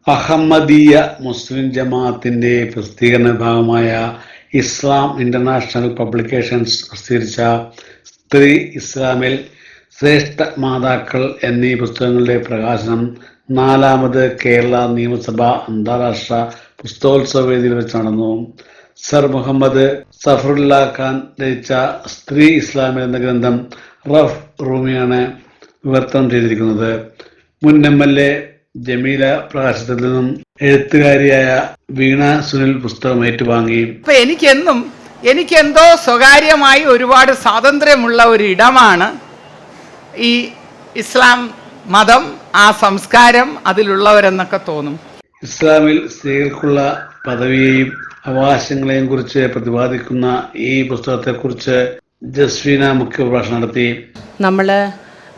അഹമ്മദീയ മുസ്ലിം ജമാഅത്തിന്റെ പ്രസിദ്ധീകരണ വിഭാഗമായ ഇസ്ലാം international publications പ്രസിദ്ധീകരിച്ച സ്ത്രീ ഇസ്ലാമിൽ ശ്രേഷ്ഠ മാതാക്കൾ എന്നീ പുസ്തകങ്ങളുടെ പ്രകാശനം 4ാമത് കേരള നിയമസഭ അന്താരാഷ്ട്ര പുസ്തകോത്സവ വേദിയിൽ വെച്ച് നടന്നു. സർ മുഹമ്മദ് സഫറുല്ല ഖാൻ രചിച്ച സ്ത്രീ ഇസ്ലാമിൽ എന്ന ഗ്രന്ഥം റഫ് റൂമിയാണ് വിവർത്തനം ചെയ്തിരിക്കുന്നത്. മുൻ MLA ജമീല പ്രകാശത്തിൽ നിന്നും എഴുത്തുകാരിയായ വീണ സുനിൽ പുസ്തകം ഏറ്റുവാങ്ങി. എനിക്കെന്തോ സ്വകാര്യമായി ഒരുപാട് സ്വാതന്ത്ര്യമുള്ള ഒരു ഇടമാണ് ഈ ഇസ്ലാം മതം, ആ സംസ്കാരം, അതിലുള്ളവരെന്നൊക്കെ തോന്നും. ഇസ്ലാമിൽ സ്ത്രീകൾക്കുള്ള പദവിയെയും അവകാശങ്ങളെയും കുറിച്ച് പ്രതിപാദിക്കുന്ന ഈ പുസ്തകത്തെക്കുറിച്ച് ജസ്വീന മുഖ്യപ്രഭാഷണം നടത്തി.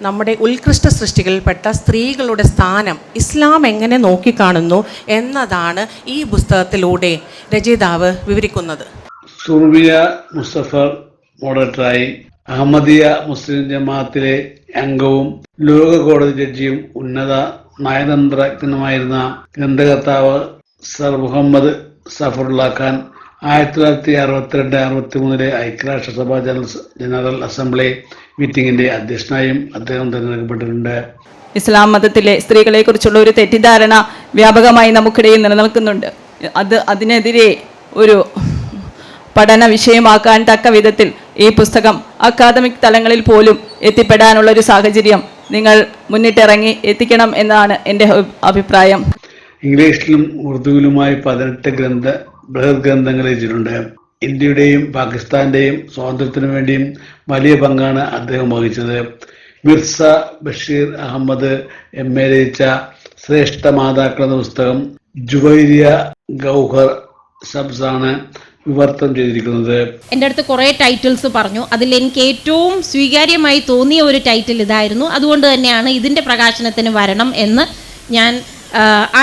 നമ്മുടെ ഉത്കൃഷ്ട സൃഷ്ടികളിൽപ്പെട്ട സ്ത്രീകളുടെ സ്ഥാനം ഇസ്ലാം എങ്ങനെ നോക്കിക്കാണുന്നു എന്നതാണ് ഈ പുസ്തകത്തിലൂടെ രചയിതാവ് വിവരിക്കുന്നത്. സുർബിയ മുസ്തഫർ മോഡറേറ്ററായി, അഹമ്മദിയ മുസ്ലിം ജമാഅത്തിലെ അംഗവും ലോക കോടതി ജഡ്ജിയും ഉന്നത നയതന്ത്രജ്ഞനുമായിരുന്ന ഗ്രന്ഥകർത്താവ് സർ മുഹമ്മദ് സഫറുല്ല ഖാൻ 1962-63 ഐക്യരാഷ്ട്രസഭ ജനറൽ അസംബ്ലി മീറ്റിംഗിന്റെ അധ്യക്ഷനായും അദ്ദേഹം തിരഞ്ഞെടുക്കപ്പെട്ടിട്ടുണ്ട്. ഇസ്ലാം മതത്തിലെ സ്ത്രീകളെ കുറിച്ചുള്ള ഒരു തെറ്റിദ്ധാരണ വ്യാപകമായി നമുക്കിടയിൽ നിലനിൽക്കുന്നുണ്ട്. അതിനെതിരെ ഒരു പഠന വിഷയമാക്കാൻ തക്ക വിധത്തിൽ ഈ പുസ്തകം അക്കാദമിക് തലങ്ങളിൽ പോലും എത്തിപ്പെടാനുള്ള ഒരു സാഹചര്യം നിങ്ങൾ മുന്നിട്ടിറങ്ങി എത്തിക്കണം എന്നാണ് എൻ്റെ അഭിപ്രായം. ഇംഗ്ലീഷിലും ഉറുദുവിലുമായി 18 ബൃഹത് ഗ്രന്ഥങ്ങൾ രചിച്ചിട്ടുണ്ട്. ഇന്ത്യയുടെയും പാകിസ്ഥാന്റെയും സ്വാതന്ത്ര്യത്തിനു വേണ്ടിയും വലിയ പങ്കാണ് അദ്ദേഹം വഹിച്ചത്. മിർസ ബഷീർ അഹമ്മദ് MA രചിച്ച ശ്രേഷ്ഠ മാതാക്കൾ എന്ന പുസ്തകം ജുവൈരിയ ഗൗഹർ ഷബ്സാണ് വിവർത്തനം ചെയ്തിരിക്കുന്നത്. എൻ്റെ അടുത്ത് കുറേ ടൈറ്റിൽസ് പറഞ്ഞു. അതിൽ എനിക്ക് ഏറ്റവും സ്വീകാര്യമായി തോന്നിയ ഒരു ടൈറ്റിൽ ഇതായിരുന്നു. അതുകൊണ്ട് തന്നെയാണ് ഇതിൻ്റെ പ്രകാശനത്തിന് വരണം എന്ന് ഞാൻ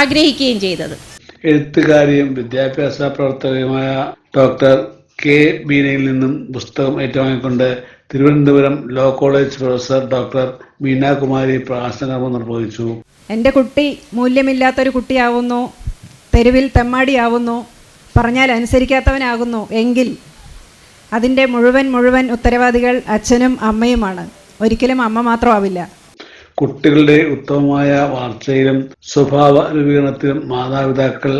ആഗ്രഹിക്കുകയും ചെയ്തത്. എഴുത്തുകാരിയും വിദ്യാഭ്യാസ പ്രവർത്തകയുമായ ഡോക്ടർ കെ ബീനയിൽ നിന്നും പുസ്തകം ഏറ്റുവാങ്ങിക്കൊണ്ട് Thiruvananthapuram law college professor doctor Meenakumari പ്രകാശനകർമ്മം നിർവഹിച്ചു. എൻ്റെ കുട്ടി മൂല്യമില്ലാത്തൊരു കുട്ടിയാവുന്നു, തെരുവിൽ തെമ്മാടിയാവുന്നു, പറഞ്ഞാൽ അനുസരിക്കാത്തവനാകുന്നു എങ്കിൽ അതിൻ്റെ മുഴുവൻ ഉത്തരവാദികൾ അച്ഛനും അമ്മയുമാണ്. ഒരിക്കലും അമ്മ മാത്രമാവില്ല. കുട്ടികളുടെ ഉത്തമമായ വളർച്ചയിലും സ്വഭാവ രൂപീകരണത്തിലും മാതാപിതാക്കൾ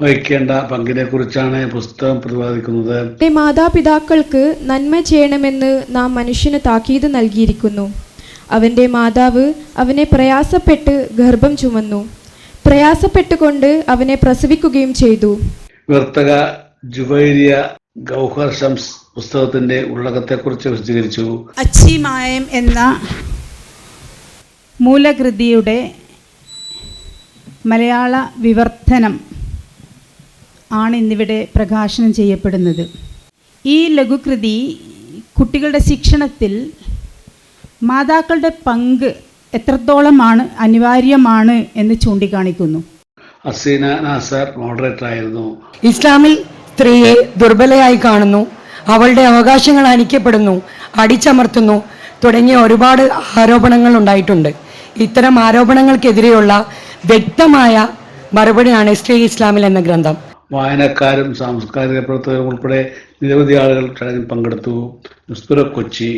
വഹിക്കേണ്ട പങ്കിനെ കുറിച്ചാണ് പുസ്തകം പ്രതിപാദിക്കുന്നത്. മാതാപിതാക്കൾക്ക് നന്മ ചെയ്യണമെന്ന് നാം മനുഷ്യന് താക്കീത് നൽകിയിരിക്കുന്നു. അവൻ്റെ മാതാവ് അവനെ പ്രയാസപ്പെട്ട് ഗർഭം ചുമന്നു, പ്രയാസപ്പെട്ടുകൊണ്ട് അവനെ പ്രസവിക്കുകയും ചെയ്തു. വിവർത്തക ജുവൈരിയ ഗൗഹർ ഷംസ് പുസ്തകത്തിന്റെ ഉള്ളകത്തെക്കുറിച്ച് വിശദീകരിച്ചു. അച്ചിമായം എന്ന മൂലകൃതിയുടെ മലയാള വിവർത്തനം ആണ് ഇന്നിവിടെ പ്രകാശനം ചെയ്യപ്പെടുന്നത്. ഈ ലഘുകൃതി കുട്ടികളുടെ ശിക്ഷണത്തിൽ മാതാക്കളുടെ പങ്ക് എത്രത്തോളമാണ് അനിവാര്യമാണ് എന്ന് ചൂണ്ടിക്കാണിക്കുന്നു. അസീന നാസർ മോഡറേറ്റർ ആയിരുന്നു. ഇസ്ലാമിൽ സ്ത്രീയെ ദുർബലയായി കാണുന്നു, അവളുടെ അവകാശങ്ങൾ ഹനിക്കപ്പെടുന്നു, അടിച്ചമർത്തുന്നു തുടങ്ങിയ ഒരുപാട് ആരോപണങ്ങൾ ഉണ്ടായിട്ടുണ്ട്. ഇത്തരം ആരോപണങ്ങൾക്കെതിരെയുള്ള വ്യക്തമായ മറുപടിയാണ് സ്ത്രീ ഇസ്ലാമിൽ എന്ന ഗ്രന്ഥം. വായനക്കാരും സാംസ്കാരിക പ്രവർത്തകരും ഉൾപ്പെടെ നിരവധി ആളുകൾ ചടങ്ങിൽ പങ്കെടുത്തു. കൊച്ചി.